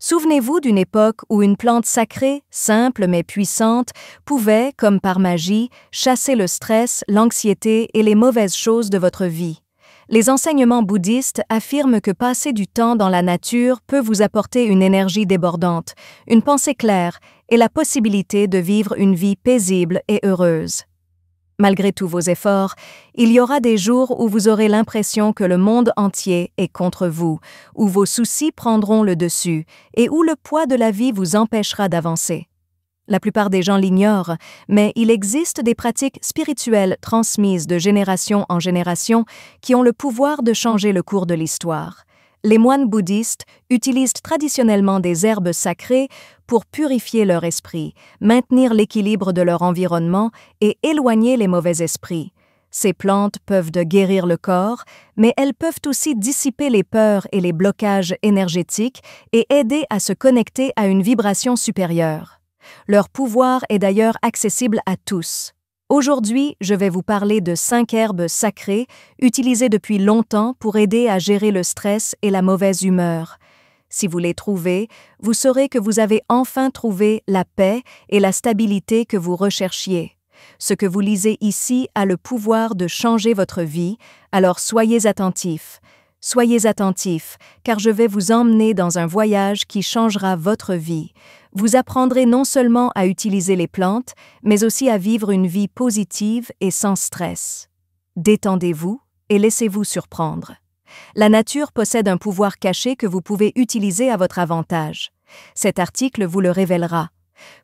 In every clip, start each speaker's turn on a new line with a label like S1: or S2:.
S1: Souvenez-vous d'une époque où une plante sacrée, simple mais puissante, pouvait, comme par magie, chasser le stress, l'anxiété et les mauvaises choses de votre vie. Les enseignements bouddhistes affirment que passer du temps dans la nature peut vous apporter une énergie débordante, une pensée claire et la possibilité de vivre une vie paisible et heureuse. Malgré tous vos efforts, il y aura des jours où vous aurez l'impression que le monde entier est contre vous, où vos soucis prendront le dessus et où le poids de la vie vous empêchera d'avancer. La plupart des gens l'ignorent, mais il existe des pratiques spirituelles transmises de génération en génération qui ont le pouvoir de changer le cours de l'histoire. Les moines bouddhistes utilisent traditionnellement des herbes sacrées pour purifier leur esprit, maintenir l'équilibre de leur environnement et éloigner les mauvais esprits. Ces plantes peuvent guérir le corps, mais elles peuvent aussi dissiper les peurs et les blocages énergétiques et aider à se connecter à une vibration supérieure. Leur pouvoir est d'ailleurs accessible à tous. Aujourd'hui, je vais vous parler de 5 herbes sacrées utilisées depuis longtemps pour aider à gérer le stress et la mauvaise humeur. Si vous les trouvez, vous saurez que vous avez enfin trouvé la paix et la stabilité que vous recherchiez. Ce que vous lisez ici a le pouvoir de changer votre vie, alors soyez attentifs. Soyez attentifs, car je vais vous emmener dans un voyage qui changera votre vie. Vous apprendrez non seulement à utiliser les plantes, mais aussi à vivre une vie positive et sans stress. Détendez-vous et laissez-vous surprendre. La nature possède un pouvoir caché que vous pouvez utiliser à votre avantage. Cet article vous le révélera.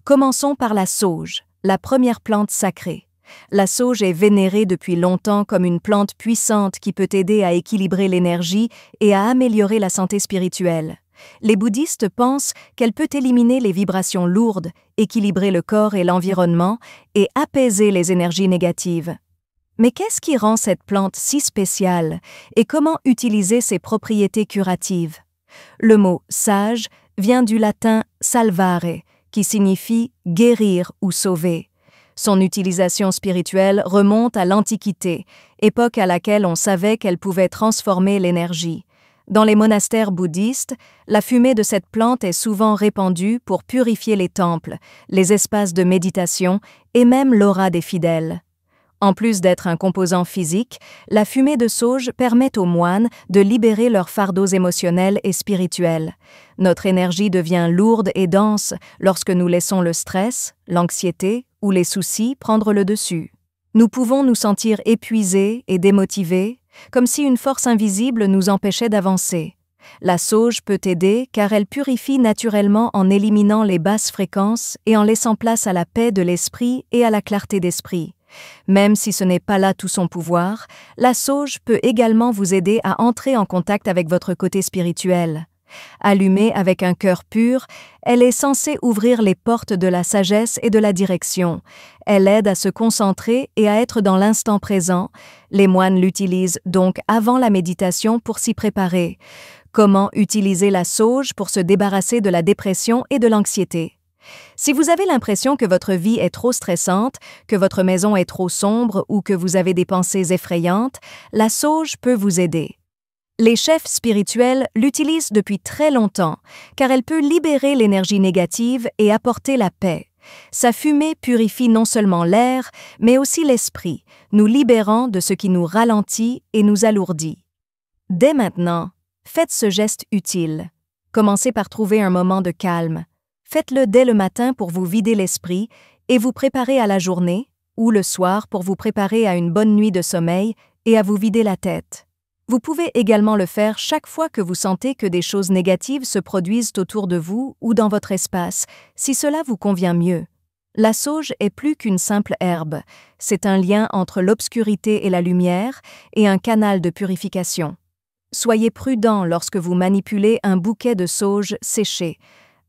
S1: Commençons par la sauge, la première plante sacrée. La sauge est vénérée depuis longtemps comme une plante puissante qui peut aider à équilibrer l'énergie et à améliorer la santé spirituelle. Les bouddhistes pensent qu'elle peut éliminer les vibrations lourdes, équilibrer le corps et l'environnement et apaiser les énergies négatives. Mais qu'est-ce qui rend cette plante si spéciale et comment utiliser ses propriétés curatives? Le mot « sage » vient du latin « salvare » qui signifie « guérir » ou « sauver ». Son utilisation spirituelle remonte à l'Antiquité, époque à laquelle on savait qu'elle pouvait transformer l'énergie. Dans les monastères bouddhistes, la fumée de cette plante est souvent répandue pour purifier les temples, les espaces de méditation et même l'aura des fidèles. En plus d'être un composant physique, la fumée de sauge permet aux moines de libérer leurs fardeaux émotionnels et spirituels. Notre énergie devient lourde et dense lorsque nous laissons le stress, l'anxiété ou les soucis prendre le dessus. Nous pouvons nous sentir épuisés et démotivés, comme si une force invisible nous empêchait d'avancer. La sauge peut aider car elle purifie naturellement en éliminant les basses fréquences et en laissant place à la paix de l'esprit et à la clarté d'esprit. Même si ce n'est pas là tout son pouvoir, la sauge peut également vous aider à entrer en contact avec votre côté spirituel. Allumée avec un cœur pur, elle est censée ouvrir les portes de la sagesse et de la direction. Elle aide à se concentrer et à être dans l'instant présent. Les moines l'utilisent donc avant la méditation pour s'y préparer. Comment utiliser la sauge pour se débarrasser de la dépression et de l'anxiété? Si vous avez l'impression que votre vie est trop stressante, que votre maison est trop sombre ou que vous avez des pensées effrayantes, la sauge peut vous aider. Les chefs spirituels l'utilisent depuis très longtemps, car elle peut libérer l'énergie négative et apporter la paix. Sa fumée purifie non seulement l'air, mais aussi l'esprit, nous libérant de ce qui nous ralentit et nous alourdit. Dès maintenant, faites ce geste utile. Commencez par trouver un moment de calme. Faites-le dès le matin pour vous vider l'esprit et vous préparer à la journée, ou le soir pour vous préparer à une bonne nuit de sommeil et à vous vider la tête. Vous pouvez également le faire chaque fois que vous sentez que des choses négatives se produisent autour de vous ou dans votre espace, si cela vous convient mieux. La sauge est plus qu'une simple herbe, c'est un lien entre l'obscurité et la lumière et un canal de purification. Soyez prudent lorsque vous manipulez un bouquet de sauge séché.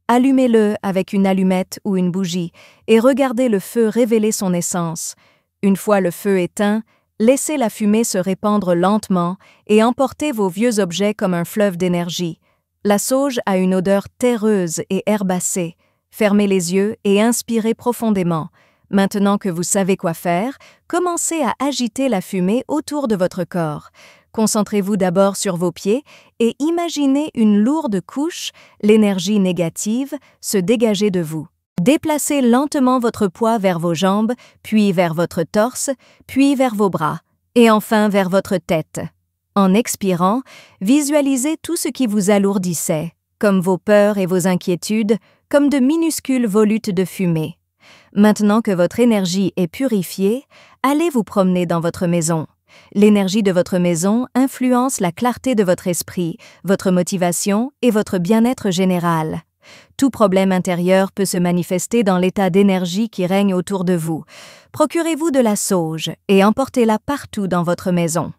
S1: Allumez-le avec une allumette ou une bougie et regardez le feu révéler son essence. Une fois le feu éteint, laissez la fumée se répandre lentement et emportez vos vieux objets comme un fleuve d'énergie. La sauge a une odeur terreuse et herbacée. Fermez les yeux et inspirez profondément. Maintenant que vous savez quoi faire, commencez à agiter la fumée autour de votre corps. Concentrez-vous d'abord sur vos pieds et imaginez une lourde couche, l'énergie négative, se dégager de vous. Déplacez lentement votre poids vers vos jambes, puis vers votre torse, puis vers vos bras, et enfin vers votre tête. En expirant, visualisez tout ce qui vous alourdissait, comme vos peurs et vos inquiétudes, comme de minuscules volutes de fumée. Maintenant que votre énergie est purifiée, allez vous promener dans votre maison. L'énergie de votre maison influence la clarté de votre esprit, votre motivation et votre bien-être général. Tout problème intérieur peut se manifester dans l'état d'énergie qui règne autour de vous. Procurez-vous de la sauge et emportez-la partout dans votre maison.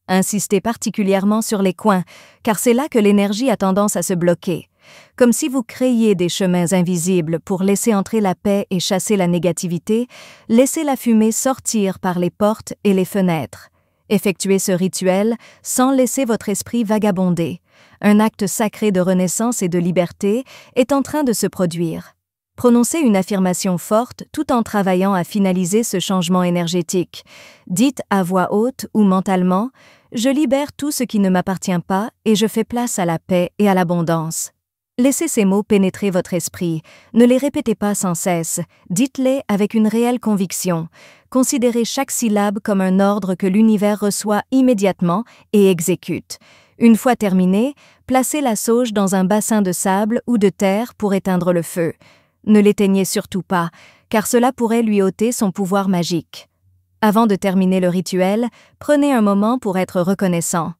S1: Insistez particulièrement sur les coins, car c'est là que l'énergie a tendance à se bloquer. Comme si vous créiez des chemins invisibles pour laisser entrer la paix et chasser la négativité, laissez la fumée sortir par les portes et les fenêtres. Effectuez ce rituel sans laisser votre esprit vagabonder. Un acte sacré de renaissance et de liberté est en train de se produire. Prononcez une affirmation forte tout en travaillant à finaliser ce changement énergétique. Dites à voix haute ou mentalement « Je libère tout ce qui ne m'appartient pas et je fais place à la paix et à l'abondance ». Laissez ces mots pénétrer votre esprit. Ne les répétez pas sans cesse. Dites-les avec une réelle conviction. Considérez chaque syllabe comme un ordre que l'univers reçoit immédiatement et exécute. Une fois terminé, placez la sauge dans un bassin de sable ou de terre pour éteindre le feu. Ne l'éteignez surtout pas, car cela pourrait lui ôter son pouvoir magique. Avant de terminer le rituel, prenez un moment pour être reconnaissant.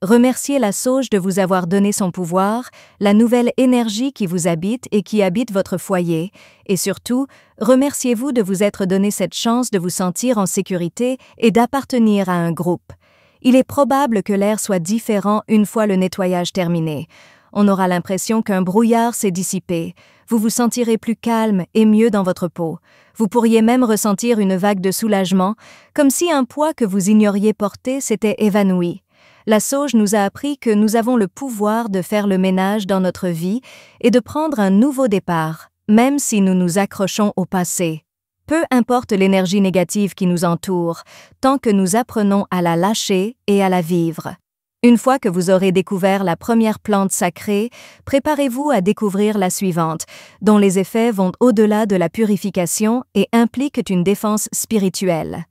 S1: Remerciez la sauge de vous avoir donné son pouvoir, la nouvelle énergie qui vous habite et qui habite votre foyer, et surtout, remerciez-vous de vous être donné cette chance de vous sentir en sécurité et d'appartenir à un groupe. Il est probable que l'air soit différent une fois le nettoyage terminé. On aura l'impression qu'un brouillard s'est dissipé. Vous vous sentirez plus calme et mieux dans votre peau. Vous pourriez même ressentir une vague de soulagement, comme si un poids que vous ignoriez porter s'était évanoui. La sauge nous a appris que nous avons le pouvoir de faire le ménage dans notre vie et de prendre un nouveau départ, même si nous nous accrochons au passé. Peu importe l'énergie négative qui nous entoure, tant que nous apprenons à la lâcher et à la vivre. Une fois que vous aurez découvert la première plante sacrée, préparez-vous à découvrir la suivante, dont les effets vont au-delà de la purification et impliquent une défense spirituelle.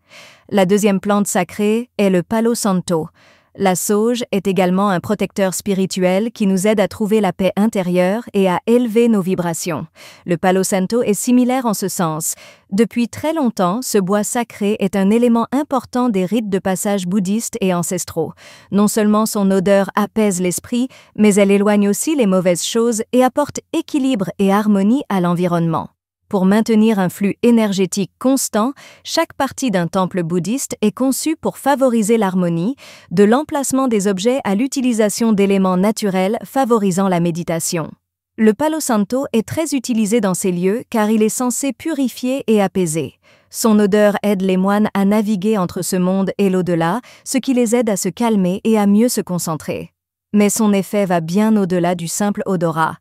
S1: La deuxième plante sacrée est le Palo Santo. La sauge est également un protecteur spirituel qui nous aide à trouver la paix intérieure et à élever nos vibrations. Le Palo Santo est similaire en ce sens. Depuis très longtemps, ce bois sacré est un élément important des rites de passage bouddhistes et ancestraux. Non seulement son odeur apaise l'esprit, mais elle éloigne aussi les mauvaises choses et apporte équilibre et harmonie à l'environnement. Pour maintenir un flux énergétique constant, chaque partie d'un temple bouddhiste est conçue pour favoriser l'harmonie, de l'emplacement des objets à l'utilisation d'éléments naturels favorisant la méditation. Le Palo Santo est très utilisé dans ces lieux car il est censé purifier et apaiser. Son odeur aide les moines à naviguer entre ce monde et l'au-delà, ce qui les aide à se calmer et à mieux se concentrer. Mais son effet va bien au-delà du simple odorat.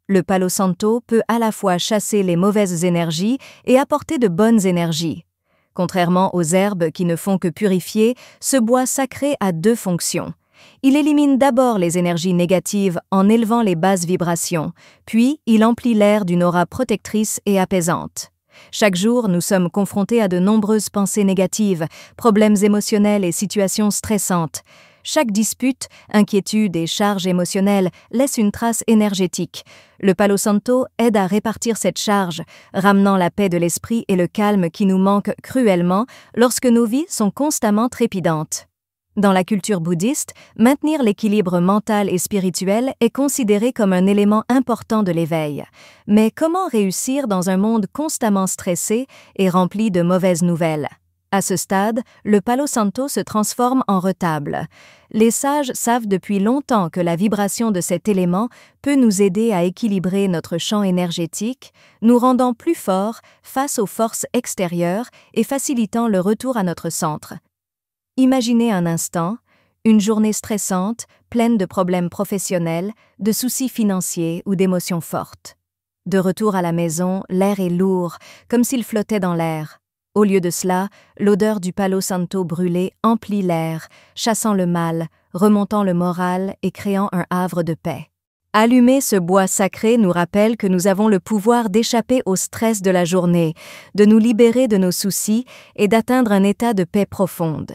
S1: Le Palo Santo peut à la fois chasser les mauvaises énergies et apporter de bonnes énergies. Contrairement aux herbes qui ne font que purifier, ce bois sacré a deux fonctions. Il élimine d'abord les énergies négatives en élevant les basses vibrations, puis il emplit l'air d'une aura protectrice et apaisante. Chaque jour, nous sommes confrontés à de nombreuses pensées négatives, problèmes émotionnels et situations stressantes. Chaque dispute, inquiétude et charge émotionnelle laisse une trace énergétique. Le Palo Santo aide à répartir cette charge, ramenant la paix de l'esprit et le calme qui nous manquent cruellement lorsque nos vies sont constamment trépidantes. Dans la culture bouddhiste, maintenir l'équilibre mental et spirituel est considéré comme un élément important de l'éveil. Mais comment réussir dans un monde constamment stressé et rempli de mauvaises nouvelles? À ce stade, le Palo Santo se transforme en retable. Les sages savent depuis longtemps que la vibration de cet élément peut nous aider à équilibrer notre champ énergétique, nous rendant plus forts face aux forces extérieures et facilitant le retour à notre centre. Imaginez un instant, une journée stressante, pleine de problèmes professionnels, de soucis financiers ou d'émotions fortes. De retour à la maison, l'air est lourd, comme s'il flottait dans l'air. Au lieu de cela, l'odeur du Palo Santo brûlé emplit l'air, chassant le mal, remontant le moral et créant un havre de paix. Allumer ce bois sacré nous rappelle que nous avons le pouvoir d'échapper au stress de la journée, de nous libérer de nos soucis et d'atteindre un état de paix profonde.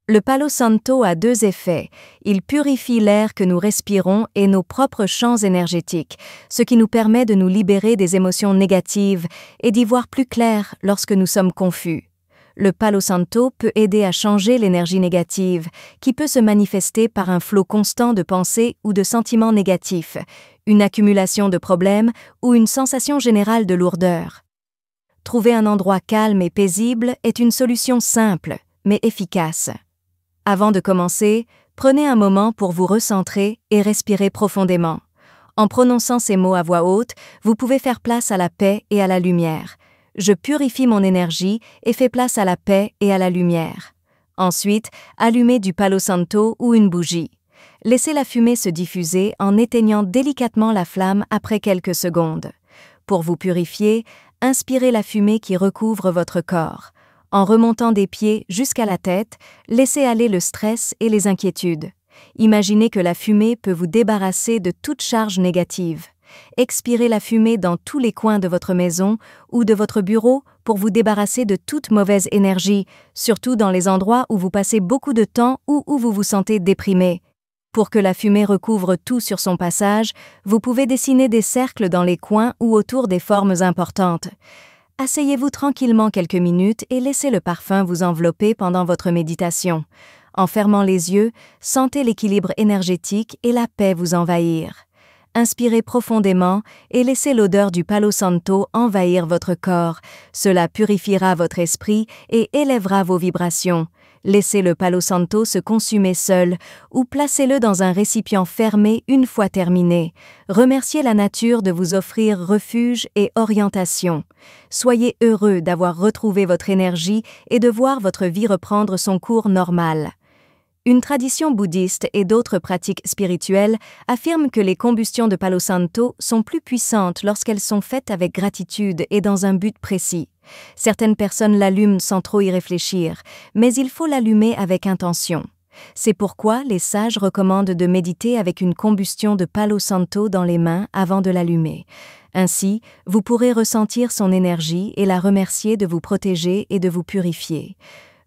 S1: Le Palo Santo a 2 effets. Il purifie l'air que nous respirons et nos propres champs énergétiques, ce qui nous permet de nous libérer des émotions négatives et d'y voir plus clair lorsque nous sommes confus. Le Palo Santo peut aider à changer l'énergie négative, qui peut se manifester par un flot constant de pensées ou de sentiments négatifs, une accumulation de problèmes ou une sensation générale de lourdeur. Trouver un endroit calme et paisible est une solution simple, mais efficace. Avant de commencer, prenez un moment pour vous recentrer et respirer profondément. En prononçant ces mots à voix haute, vous pouvez faire place à la paix et à la lumière. Je purifie mon énergie et fais place à la paix et à la lumière. Ensuite, allumez du Palo Santo ou une bougie. Laissez la fumée se diffuser en éteignant délicatement la flamme après quelques secondes. Pour vous purifier, inspirez la fumée qui recouvre votre corps. En remontant des pieds jusqu'à la tête, laissez aller le stress et les inquiétudes. Imaginez que la fumée peut vous débarrasser de toute charge négative. Expirez la fumée dans tous les coins de votre maison ou de votre bureau pour vous débarrasser de toute mauvaise énergie, surtout dans les endroits où vous passez beaucoup de temps ou où vous vous sentez déprimé. Pour que la fumée recouvre tout sur son passage, vous pouvez dessiner des cercles dans les coins ou autour des formes importantes. Asseyez-vous tranquillement quelques minutes et laissez le parfum vous envelopper pendant votre méditation. En fermant les yeux, sentez l'équilibre énergétique et la paix vous envahir. Inspirez profondément et laissez l'odeur du Palo Santo envahir votre corps. Cela purifiera votre esprit et élèvera vos vibrations. Laissez le Palo Santo se consumer seul ou placez-le dans un récipient fermé une fois terminé. Remerciez la nature de vous offrir refuge et orientation. Soyez heureux d'avoir retrouvé votre énergie et de voir votre vie reprendre son cours normal. Une tradition bouddhiste et d'autres pratiques spirituelles affirment que les combustions de Palo Santo sont plus puissantes lorsqu'elles sont faites avec gratitude et dans un but précis. Certaines personnes l'allument sans trop y réfléchir, mais il faut l'allumer avec intention. C'est pourquoi les sages recommandent de méditer avec une combustion de Palo Santo dans les mains avant de l'allumer. Ainsi, vous pourrez ressentir son énergie et la remercier de vous protéger et de vous purifier.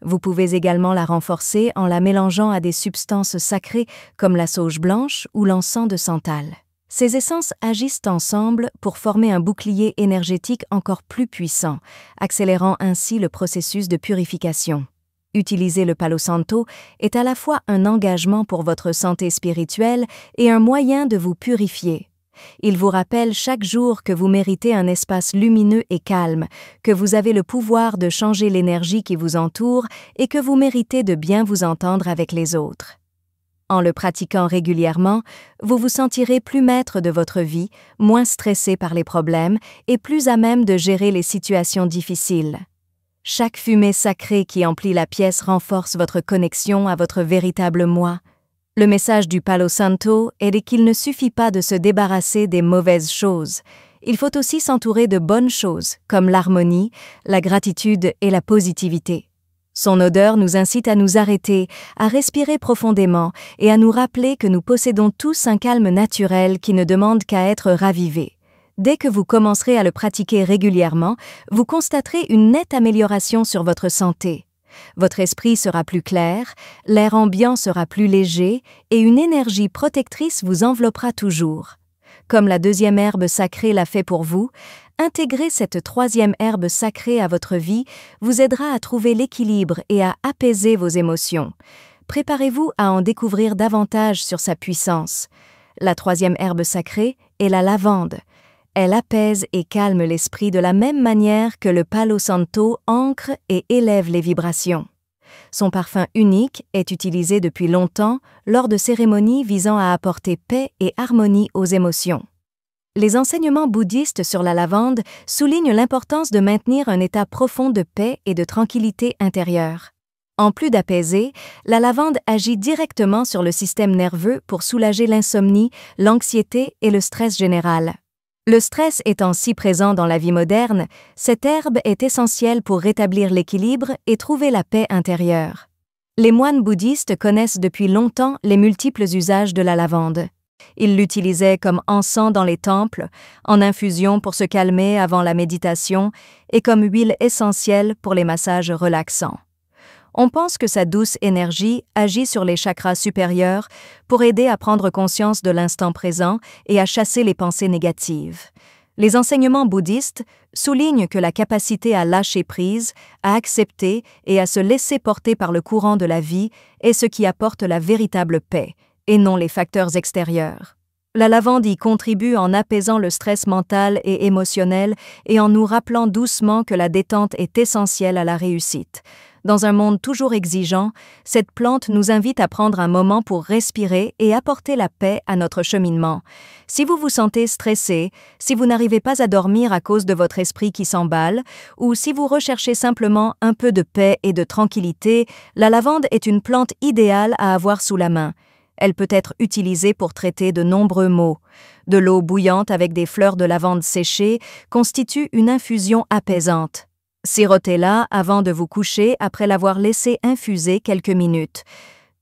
S1: Vous pouvez également la renforcer en la mélangeant à des substances sacrées comme la sauge blanche ou l'encens de santal. Ces essences agissent ensemble pour former un bouclier énergétique encore plus puissant, accélérant ainsi le processus de purification. Utiliser le Palo Santo est à la fois un engagement pour votre santé spirituelle et un moyen de vous purifier. Il vous rappelle chaque jour que vous méritez un espace lumineux et calme, que vous avez le pouvoir de changer l'énergie qui vous entoure et que vous méritez de bien vous entendre avec les autres. En le pratiquant régulièrement, vous vous sentirez plus maître de votre vie, moins stressé par les problèmes et plus à même de gérer les situations difficiles. Chaque fumée sacrée qui emplit la pièce renforce votre connexion à votre véritable moi. Le message du Palo Santo est qu'il ne suffit pas de se débarrasser des mauvaises choses. Il faut aussi s'entourer de bonnes choses, comme l'harmonie, la gratitude et la positivité. Son odeur nous incite à nous arrêter, à respirer profondément et à nous rappeler que nous possédons tous un calme naturel qui ne demande qu'à être ravivé. Dès que vous commencerez à le pratiquer régulièrement, vous constaterez une nette amélioration sur votre santé. Votre esprit sera plus clair, l'air ambiant sera plus léger et une énergie protectrice vous enveloppera toujours. Comme la 2e herbe sacrée l'a fait pour vous, intégrer cette 3e herbe sacrée à votre vie vous aidera à trouver l'équilibre et à apaiser vos émotions. Préparez-vous à en découvrir davantage sur sa puissance. La 3e herbe sacrée est la lavande. Elle apaise et calme l'esprit de la même manière que le Palo Santo ancre et élève les vibrations. Son parfum unique est utilisé depuis longtemps lors de cérémonies visant à apporter paix et harmonie aux émotions. Les enseignements bouddhistes sur la lavande soulignent l'importance de maintenir un état profond de paix et de tranquillité intérieure. En plus d'apaiser, la lavande agit directement sur le système nerveux pour soulager l'insomnie, l'anxiété et le stress général. Le stress étant si présent dans la vie moderne, cette herbe est essentielle pour rétablir l'équilibre et trouver la paix intérieure. Les moines bouddhistes connaissent depuis longtemps les multiples usages de la lavande. Ils l'utilisaient comme encens dans les temples, en infusion pour se calmer avant la méditation et comme huile essentielle pour les massages relaxants. On pense que sa douce énergie agit sur les chakras supérieurs pour aider à prendre conscience de l'instant présent et à chasser les pensées négatives. Les enseignements bouddhistes soulignent que la capacité à lâcher prise, à accepter et à se laisser porter par le courant de la vie est ce qui apporte la véritable paix, et non les facteurs extérieurs. La lavande y contribue en apaisant le stress mental et émotionnel et en nous rappelant doucement que la détente est essentielle à la réussite. Dans un monde toujours exigeant, cette plante nous invite à prendre un moment pour respirer et apporter la paix à notre cheminement. Si vous vous sentez stressé, si vous n'arrivez pas à dormir à cause de votre esprit qui s'emballe, ou si vous recherchez simplement un peu de paix et de tranquillité, la lavande est une plante idéale à avoir sous la main. Elle peut être utilisée pour traiter de nombreux maux. De l'eau bouillante avec des fleurs de lavande séchées constitue une infusion apaisante. Sirotez-la avant de vous coucher après l'avoir laissé infuser quelques minutes.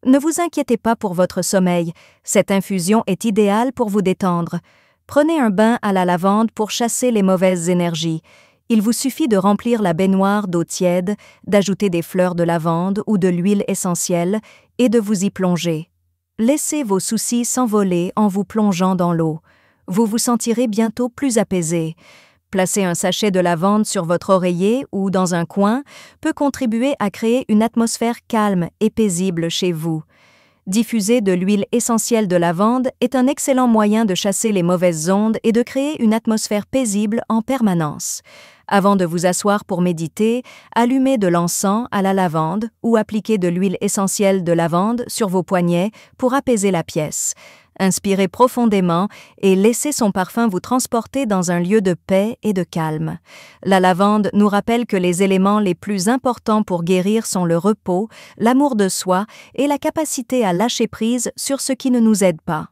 S1: Ne vous inquiétez pas pour votre sommeil, cette infusion est idéale pour vous détendre. Prenez un bain à la lavande pour chasser les mauvaises énergies. Il vous suffit de remplir la baignoire d'eau tiède, d'ajouter des fleurs de lavande ou de l'huile essentielle et de vous y plonger. Laissez vos soucis s'envoler en vous plongeant dans l'eau. Vous vous sentirez bientôt plus apaisé. Placer un sachet de lavande sur votre oreiller ou dans un coin peut contribuer à créer une atmosphère calme et paisible chez vous. Diffuser de l'huile essentielle de lavande est un excellent moyen de chasser les mauvaises ondes et de créer une atmosphère paisible en permanence. Avant de vous asseoir pour méditer, allumez de l'encens à la lavande ou appliquez de l'huile essentielle de lavande sur vos poignets pour apaiser la pièce. Inspirez profondément et laissez son parfum vous transporter dans un lieu de paix et de calme. La lavande nous rappelle que les éléments les plus importants pour guérir sont le repos, l'amour de soi et la capacité à lâcher prise sur ce qui ne nous aide pas.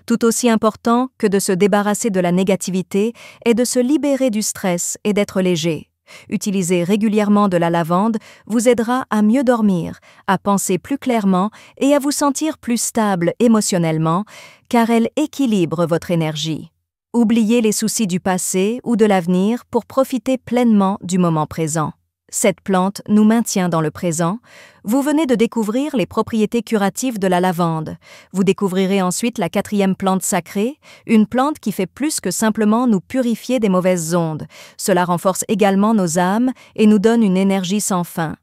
S1: Tout aussi important que de se débarrasser de la négativité est de se libérer du stress et d'être léger. Utiliser régulièrement de la lavande vous aidera à mieux dormir, à penser plus clairement et à vous sentir plus stable émotionnellement, car elle équilibre votre énergie. Oubliez les soucis du passé ou de l'avenir pour profiter pleinement du moment présent. Cette plante nous maintient dans le présent. Vous venez de découvrir les propriétés curatives de la lavande. Vous découvrirez ensuite la 4e plante sacrée, une plante qui fait plus que simplement nous purifier des mauvaises ondes. Cela renforce également nos âmes et nous donne une énergie sans fin.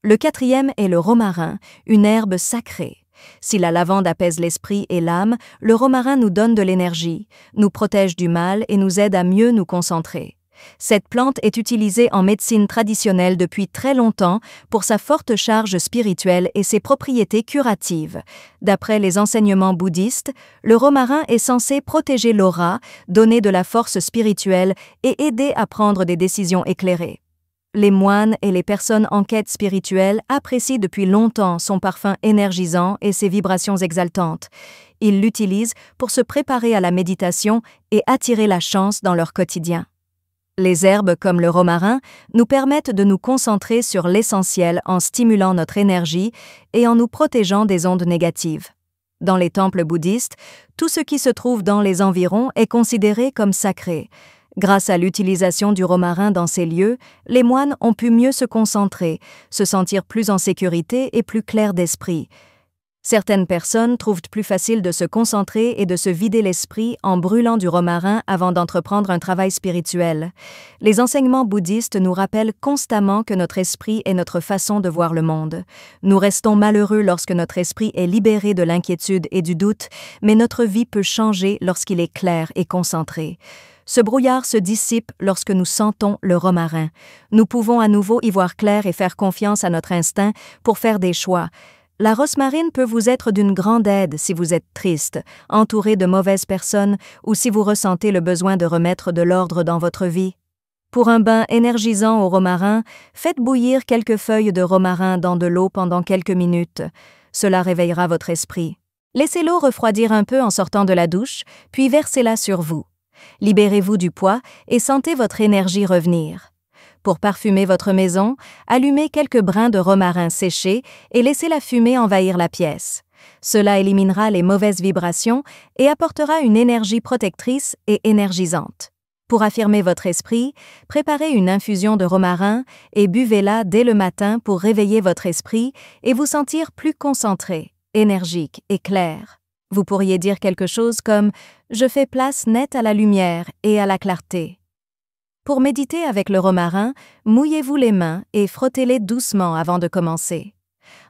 S1: Le 4e est le romarin, une herbe sacrée. Si la lavande apaise l'esprit et l'âme, le romarin nous donne de l'énergie, nous protège du mal et nous aide à mieux nous concentrer. Cette plante est utilisée en médecine traditionnelle depuis très longtemps pour sa forte charge spirituelle et ses propriétés curatives. D'après les enseignements bouddhistes, le romarin est censé protéger l'aura, donner de la force spirituelle et aider à prendre des décisions éclairées. Les moines et les personnes en quête spirituelle apprécient depuis longtemps son parfum énergisant et ses vibrations exaltantes. Ils l'utilisent pour se préparer à la méditation et attirer la chance dans leur quotidien. Les herbes comme le romarin nous permettent de nous concentrer sur l'essentiel en stimulant notre énergie et en nous protégeant des ondes négatives. Dans les temples bouddhistes, tout ce qui se trouve dans les environs est considéré comme sacré. Grâce à l'utilisation du romarin dans ces lieux, les moines ont pu mieux se concentrer, se sentir plus en sécurité et plus clairs d'esprit. Certaines personnes trouvent plus facile de se concentrer et de se vider l'esprit en brûlant du romarin avant d'entreprendre un travail spirituel. Les enseignements bouddhistes nous rappellent constamment que notre esprit est notre façon de voir le monde. Nous restons malheureux lorsque notre esprit est libéré de l'inquiétude et du doute, mais notre vie peut changer lorsqu'il est clair et concentré. Ce brouillard se dissipe lorsque nous sentons le romarin. Nous pouvons à nouveau y voir clair et faire confiance à notre instinct pour faire des choix. La rosmarine peut vous être d'une grande aide si vous êtes triste, entouré de mauvaises personnes ou si vous ressentez le besoin de remettre de l'ordre dans votre vie. Pour un bain énergisant au romarin, faites bouillir quelques feuilles de romarin dans de l'eau pendant quelques minutes. Cela réveillera votre esprit. Laissez l'eau refroidir un peu en sortant de la douche, puis versez-la sur vous. Libérez-vous du poids et sentez votre énergie revenir. Pour parfumer votre maison, allumez quelques brins de romarin séchés et laissez la fumée envahir la pièce. Cela éliminera les mauvaises vibrations et apportera une énergie protectrice et énergisante. Pour affirmer votre esprit, préparez une infusion de romarin et buvez-la dès le matin pour réveiller votre esprit et vous sentir plus concentré, énergique et clair. Vous pourriez dire quelque chose comme « Je fais place nette à la lumière et à la clarté ». Pour méditer avec le romarin, mouillez-vous les mains et frottez-les doucement avant de commencer.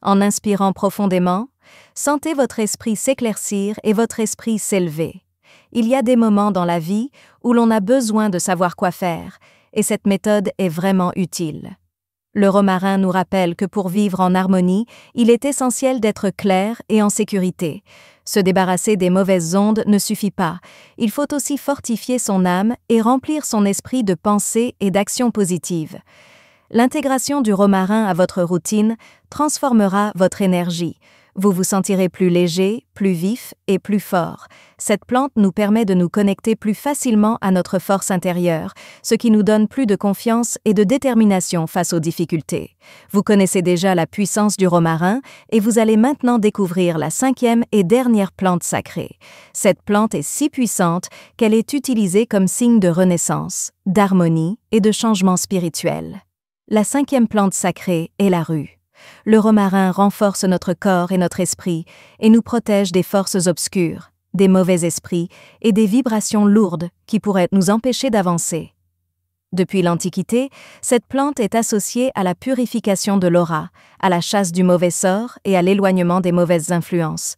S1: En inspirant profondément, sentez votre esprit s'éclaircir et votre esprit s'élever. Il y a des moments dans la vie où l'on a besoin de savoir quoi faire, et cette méthode est vraiment utile. Le romarin nous rappelle que pour vivre en harmonie, il est essentiel d'être clair et en sécurité. Se débarrasser des mauvaises ondes ne suffit pas. Il faut aussi fortifier son âme et remplir son esprit de pensées et d'actions positives. L'intégration du romarin à votre routine transformera votre énergie. Vous vous sentirez plus léger, plus vif et plus fort. Cette plante nous permet de nous connecter plus facilement à notre force intérieure, ce qui nous donne plus de confiance et de détermination face aux difficultés. Vous connaissez déjà la puissance du romarin et vous allez maintenant découvrir la 5e et dernière plante sacrée. Cette plante est si puissante qu'elle est utilisée comme signe de renaissance, d'harmonie et de changement spirituel. La 5e plante sacrée est la rue. Le romarin renforce notre corps et notre esprit et nous protège des forces obscures, des mauvais esprits et des vibrations lourdes qui pourraient nous empêcher d'avancer. Depuis l'Antiquité, cette plante est associée à la purification de l'aura, à la chasse du mauvais sort et à l'éloignement des mauvaises influences.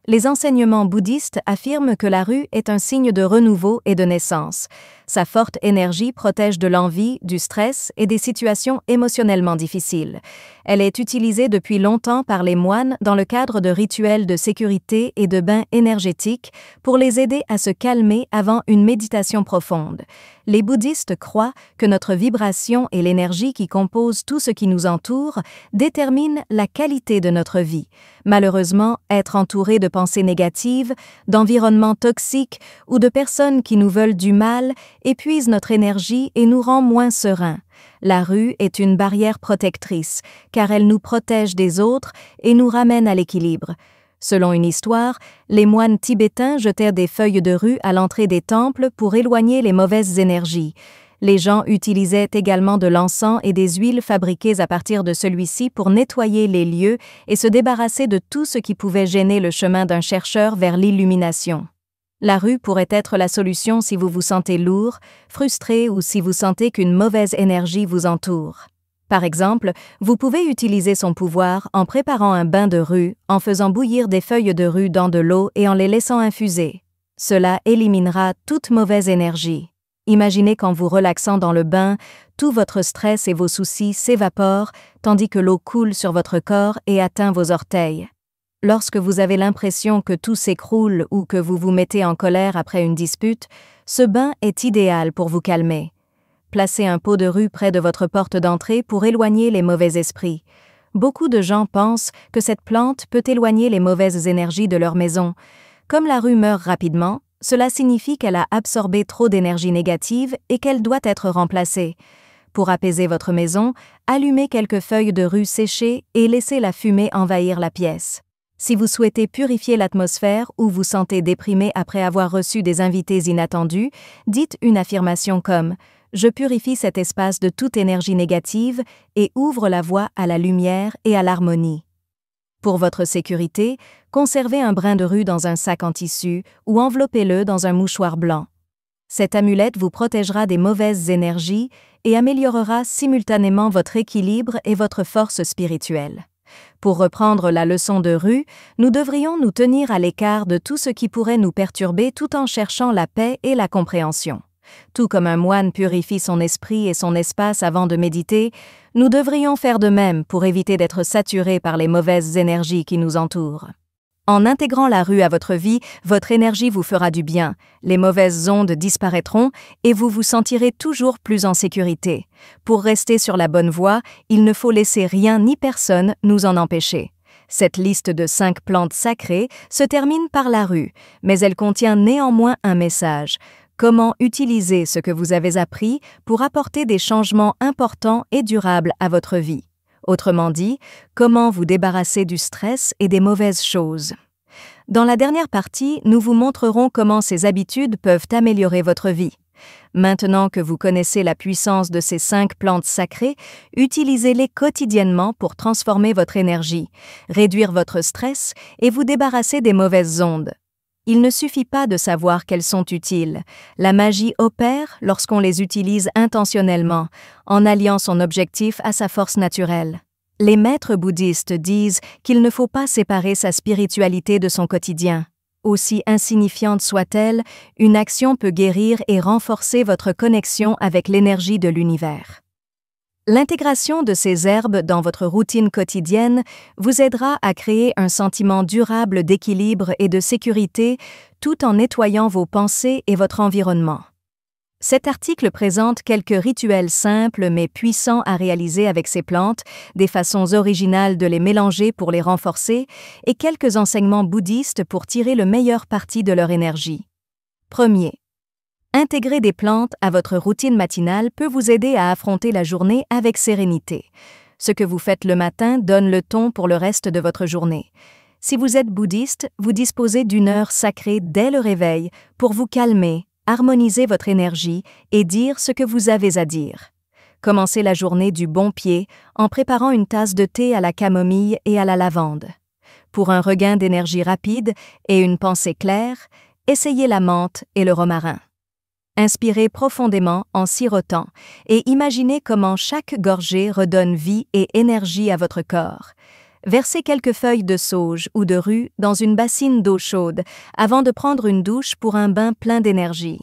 S1: Les enseignements bouddhistes affirment que la rue est un signe de renouveau et de naissance. Sa forte énergie protège de l'envie, du stress et des situations émotionnellement difficiles. Elle est utilisée depuis longtemps par les moines dans le cadre de rituels de sécurité et de bains énergétiques pour les aider à se calmer avant une méditation profonde. Les bouddhistes croient que notre vibration et l'énergie qui compose tout ce qui nous entoure déterminent la qualité de notre vie. Malheureusement, être entouré de pensées négatives, d'environnements toxiques ou de personnes qui nous veulent du mal épuise notre énergie et nous rend moins sereins. La rue est une barrière protectrice, car elle nous protège des autres et nous ramène à l'équilibre. Selon une histoire, les moines tibétains jetèrent des feuilles de rue à l'entrée des temples pour éloigner les mauvaises énergies. Les gens utilisaient également de l'encens et des huiles fabriquées à partir de celui-ci pour nettoyer les lieux et se débarrasser de tout ce qui pouvait gêner le chemin d'un chercheur vers l'illumination. La rue pourrait être la solution si vous vous sentez lourd, frustré ou si vous sentez qu'une mauvaise énergie vous entoure. Par exemple, vous pouvez utiliser son pouvoir en préparant un bain de rue, en faisant bouillir des feuilles de rue dans de l'eau et en les laissant infuser. Cela éliminera toute mauvaise énergie. Imaginez qu'en vous relaxant dans le bain, tout votre stress et vos soucis s'évaporent, tandis que l'eau coule sur votre corps et atteint vos orteils. Lorsque vous avez l'impression que tout s'écroule ou que vous vous mettez en colère après une dispute, ce bain est idéal pour vous calmer. Placez un pot de rue près de votre porte d'entrée pour éloigner les mauvais esprits. Beaucoup de gens pensent que cette plante peut éloigner les mauvaises énergies de leur maison. Comme la rue meurt rapidement, cela signifie qu'elle a absorbé trop d'énergie négative et qu'elle doit être remplacée. Pour apaiser votre maison, allumez quelques feuilles de rue séchées et laissez la fumée envahir la pièce. Si vous souhaitez purifier l'atmosphère ou vous sentez déprimé après avoir reçu des invités inattendus, dites une affirmation comme « Je purifie cet espace de toute énergie négative et ouvre la voie à la lumière et à l'harmonie ». Pour votre sécurité, conservez un brin de rue dans un sac en tissu ou enveloppez-le dans un mouchoir blanc. Cette amulette vous protégera des mauvaises énergies et améliorera simultanément votre équilibre et votre force spirituelle. Pour reprendre la leçon de rue, nous devrions nous tenir à l'écart de tout ce qui pourrait nous perturber tout en cherchant la paix et la compréhension. Tout comme un moine purifie son esprit et son espace avant de méditer, nous devrions faire de même pour éviter d'être saturés par les mauvaises énergies qui nous entourent. En intégrant la rue à votre vie, votre énergie vous fera du bien, les mauvaises ondes disparaîtront et vous vous sentirez toujours plus en sécurité. Pour rester sur la bonne voie, il ne faut laisser rien ni personne nous en empêcher. Cette liste de 5 plantes sacrées se termine par la rue, mais elle contient néanmoins un message. Comment utiliser ce que vous avez appris pour apporter des changements importants et durables à votre vie. Autrement dit, comment vous débarrasser du stress et des mauvaises choses. Dans la dernière partie, nous vous montrerons comment ces habitudes peuvent améliorer votre vie. Maintenant que vous connaissez la puissance de ces 5 plantes sacrées, utilisez-les quotidiennement pour transformer votre énergie, réduire votre stress et vous débarrasser des mauvaises ondes. Il ne suffit pas de savoir qu'elles sont utiles. La magie opère lorsqu'on les utilise intentionnellement, en alliant son objectif à sa force naturelle. Les maîtres bouddhistes disent qu'il ne faut pas séparer sa spiritualité de son quotidien. Aussi insignifiante soit-elle, une action peut guérir et renforcer votre connexion avec l'énergie de l'univers. L'intégration de ces herbes dans votre routine quotidienne vous aidera à créer un sentiment durable d'équilibre et de sécurité tout en nettoyant vos pensées et votre environnement. Cet article présente quelques rituels simples mais puissants à réaliser avec ces plantes, des façons originales de les mélanger pour les renforcer et quelques enseignements bouddhistes pour tirer le meilleur parti de leur énergie. Premier. Intégrer des plantes à votre routine matinale peut vous aider à affronter la journée avec sérénité. Ce que vous faites le matin donne le ton pour le reste de votre journée. Si vous êtes bouddhiste, vous disposez d'une heure sacrée dès le réveil pour vous calmer, harmoniser votre énergie et dire ce que vous avez à dire. Commencez la journée du bon pied en préparant une tasse de thé à la camomille et à la lavande. Pour un regain d'énergie rapide et une pensée claire, essayez la menthe et le romarin. Inspirez profondément en sirotant et imaginez comment chaque gorgée redonne vie et énergie à votre corps. Versez quelques feuilles de sauge ou de rue dans une bassine d'eau chaude avant de prendre une douche pour un bain plein d'énergie.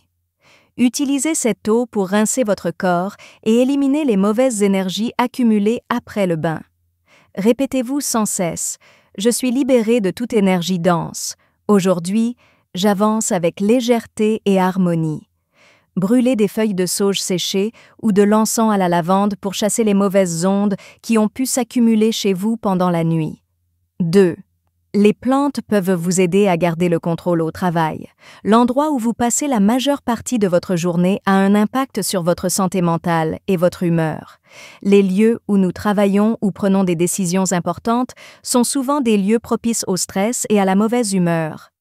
S1: Utilisez cette eau pour rincer votre corps et éliminer les mauvaises énergies accumulées après le bain. Répétez-vous sans cesse « Je suis libéré de toute énergie dense. Aujourd'hui, j'avance avec légèreté et harmonie. » Brûlez des feuilles de sauge séchées ou de l'encens à la lavande pour chasser les mauvaises ondes qui ont pu s'accumuler chez vous pendant la nuit. 2. Les plantes peuvent vous aider à garder le contrôle au travail. L'endroit où vous passez la majeure partie de votre journée a un impact sur votre santé mentale et votre humeur. Les lieux où nous travaillons ou prenons des décisions importantes sont souvent des lieux propices au stress et à la mauvaise humeur.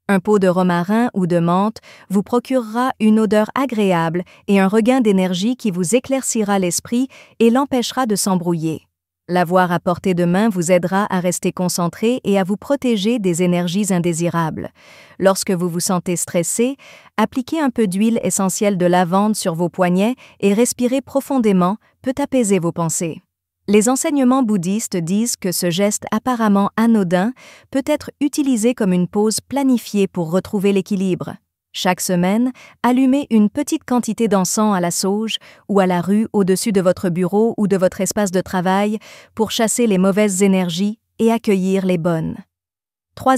S1: Un pot de romarin ou de menthe vous procurera une odeur agréable et un regain d'énergie qui vous éclaircira l'esprit et l'empêchera de s'embrouiller. L'avoir à portée de main vous aidera à rester concentré et à vous protéger des énergies indésirables. Lorsque vous vous sentez stressé, appliquez un peu d'huile essentielle de lavande sur vos poignets et respirez profondément peut apaiser vos pensées. Les enseignements bouddhistes disent que ce geste apparemment anodin peut être utilisé comme une pause planifiée pour retrouver l'équilibre. Chaque semaine, allumez une petite quantité d'encens à la sauge ou à la rue au-dessus de votre bureau ou de votre espace de travail pour chasser les mauvaises énergies et accueillir les bonnes. 3.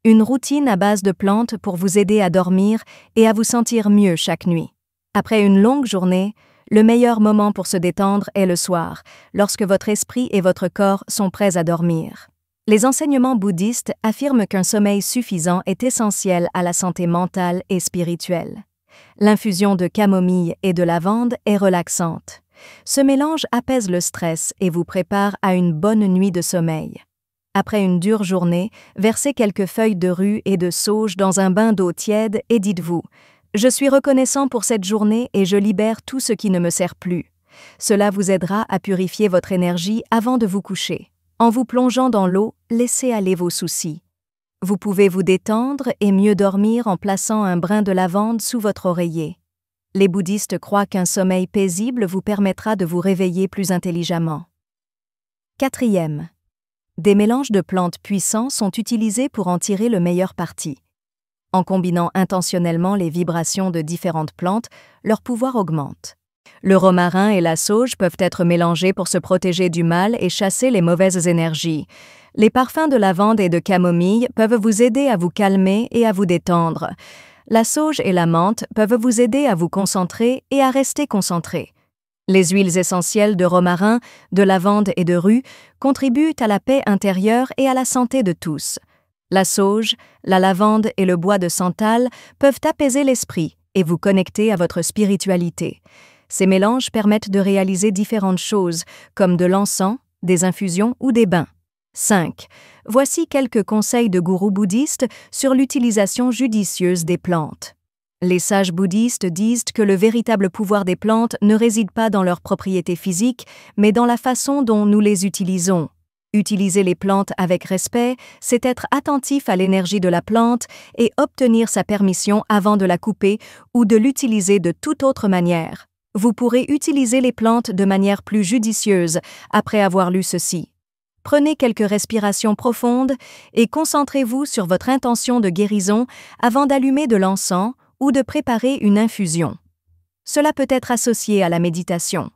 S1: Une routine à base de plantes pour vous aider à dormir et à vous sentir mieux chaque nuit. Après une longue journée, le meilleur moment pour se détendre est le soir, lorsque votre esprit et votre corps sont prêts à dormir. Les enseignements bouddhistes affirment qu'un sommeil suffisant est essentiel à la santé mentale et spirituelle. L'infusion de camomille et de lavande est relaxante. Ce mélange apaise le stress et vous prépare à une bonne nuit de sommeil. Après une dure journée, versez quelques feuilles de rue et de sauge dans un bain d'eau tiède et dites-vous « Je suis reconnaissant pour cette journée et je libère tout ce qui ne me sert plus. » Cela vous aidera à purifier votre énergie avant de vous coucher. En vous plongeant dans l'eau, laissez aller vos soucis. Vous pouvez vous détendre et mieux dormir en plaçant un brin de lavande sous votre oreiller. Les bouddhistes croient qu'un sommeil paisible vous permettra de vous réveiller plus intelligemment. 4. Des mélanges de plantes puissants sont utilisés pour en tirer le meilleur parti. En combinant intentionnellement les vibrations de différentes plantes, leur pouvoir augmente. Le romarin et la sauge peuvent être mélangés pour se protéger du mal et chasser les mauvaises énergies. Les parfums de lavande et de camomille peuvent vous aider à vous calmer et à vous détendre. La sauge et la menthe peuvent vous aider à vous concentrer et à rester concentré. Les huiles essentielles de romarin, de lavande et de rue contribuent à la paix intérieure et à la santé de tous. La sauge, la lavande et le bois de santal peuvent apaiser l'esprit et vous connecter à votre spiritualité. Ces mélanges permettent de réaliser différentes choses, comme de l'encens, des infusions ou des bains. 5. Voici quelques conseils de gourous bouddhistes sur l'utilisation judicieuse des plantes. Les sages bouddhistes disent que le véritable pouvoir des plantes ne réside pas dans leurs propriétés physiques, mais dans la façon dont nous les utilisons. Utiliser les plantes avec respect, c'est être attentif à l'énergie de la plante et obtenir sa permission avant de la couper ou de l'utiliser de toute autre manière. Vous pourrez utiliser les plantes de manière plus judicieuse après avoir lu ceci. Prenez quelques respirations profondes et concentrez-vous sur votre intention de guérison avant d'allumer de l'encens ou de préparer une infusion. Cela peut être associé à la méditation.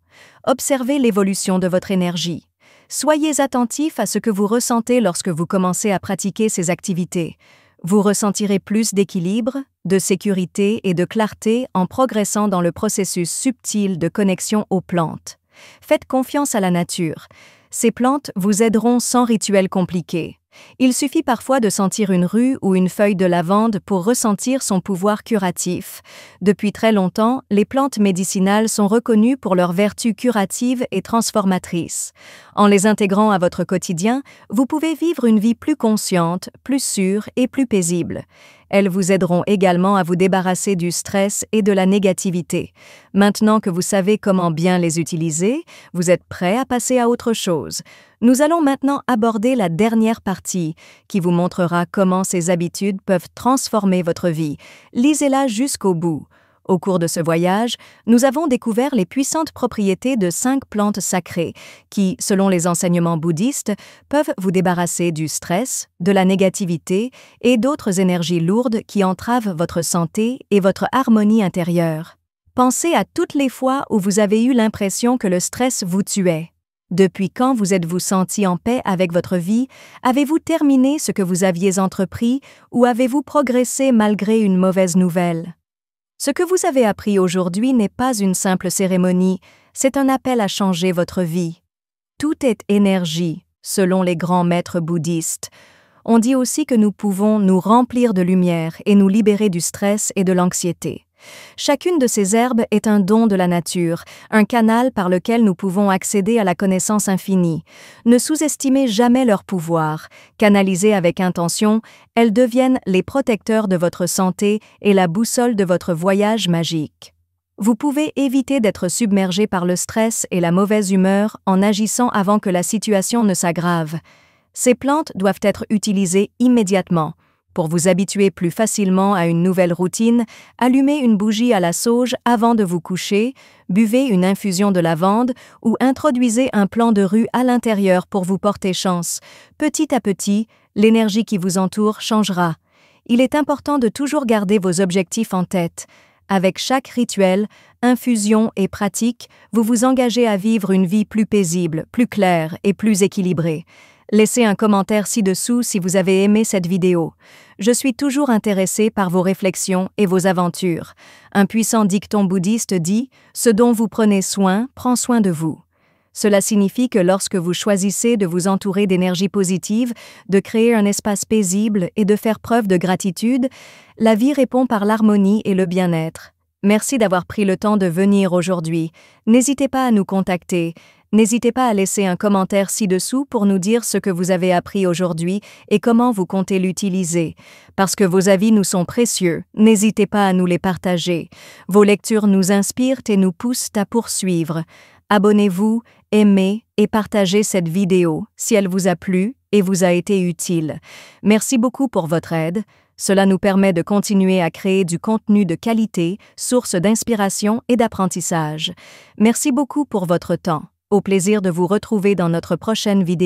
S1: Observez l'évolution de votre énergie. Soyez attentif à ce que vous ressentez lorsque vous commencez à pratiquer ces activités. Vous ressentirez plus d'équilibre, de sécurité et de clarté en progressant dans le processus subtil de connexion aux plantes. Faites confiance à la nature. Ces plantes vous aideront sans rituel compliqué. Il suffit parfois de sentir une rue ou une feuille de lavande pour ressentir son pouvoir curatif. Depuis très longtemps, les plantes médicinales sont reconnues pour leurs vertus curatives et transformatrices. En les intégrant à votre quotidien, vous pouvez vivre une vie plus consciente, plus sûre et plus paisible. Elles vous aideront également à vous débarrasser du stress et de la négativité. Maintenant que vous savez comment bien les utiliser, vous êtes prêt à passer à autre chose. Nous allons maintenant aborder la dernière partie qui vous montrera comment ces habitudes peuvent transformer votre vie. Lisez-la jusqu'au bout. Au cours de ce voyage, nous avons découvert les puissantes propriétés de 5 plantes sacrées qui, selon les enseignements bouddhistes, peuvent vous débarrasser du stress, de la négativité et d'autres énergies lourdes qui entravent votre santé et votre harmonie intérieure. Pensez à toutes les fois où vous avez eu l'impression que le stress vous tuait. Depuis quand vous êtes-vous senti en paix avec votre vie? Avez-vous terminé ce que vous aviez entrepris ou avez-vous progressé malgré une mauvaise nouvelle? Ce que vous avez appris aujourd'hui n'est pas une simple cérémonie, c'est un appel à changer votre vie. Tout est énergie, selon les grands maîtres bouddhistes. On dit aussi que nous pouvons nous remplir de lumière et nous libérer du stress et de l'anxiété. Chacune de ces herbes est un don de la nature, un canal par lequel nous pouvons accéder à la connaissance infinie. Ne sous-estimez jamais leur pouvoir. Canalisées avec intention, elles deviennent les protecteurs de votre santé et la boussole de votre voyage magique. Vous pouvez éviter d'être submergé par le stress et la mauvaise humeur en agissant avant que la situation ne s'aggrave. Ces plantes doivent être utilisées immédiatement. Pour vous habituer plus facilement à une nouvelle routine, allumez une bougie à la sauge avant de vous coucher, buvez une infusion de lavande ou introduisez un plant de rue à l'intérieur pour vous porter chance. Petit à petit, l'énergie qui vous entoure changera. Il est important de toujours garder vos objectifs en tête. Avec chaque rituel, infusion et pratique, vous vous engagez à vivre une vie plus paisible, plus claire et plus équilibrée. Laissez un commentaire ci-dessous si vous avez aimé cette vidéo. Je suis toujours intéressé par vos réflexions et vos aventures. Un puissant dicton bouddhiste dit « Ce dont vous prenez soin, prend soin de vous ». Cela signifie que lorsque vous choisissez de vous entourer d'énergie positive, de créer un espace paisible et de faire preuve de gratitude, la vie répond par l'harmonie et le bien-être. Merci d'avoir pris le temps de venir aujourd'hui. N'hésitez pas à nous contacter. N'hésitez pas à laisser un commentaire ci-dessous pour nous dire ce que vous avez appris aujourd'hui et comment vous comptez l'utiliser. Parce que vos avis nous sont précieux, n'hésitez pas à nous les partager. Vos lectures nous inspirent et nous poussent à poursuivre. Abonnez-vous, aimez et partagez cette vidéo si elle vous a plu et vous a été utile. Merci beaucoup pour votre aide. Cela nous permet de continuer à créer du contenu de qualité, source d'inspiration et d'apprentissage. Merci beaucoup pour votre temps. Au plaisir de vous retrouver dans notre prochaine vidéo.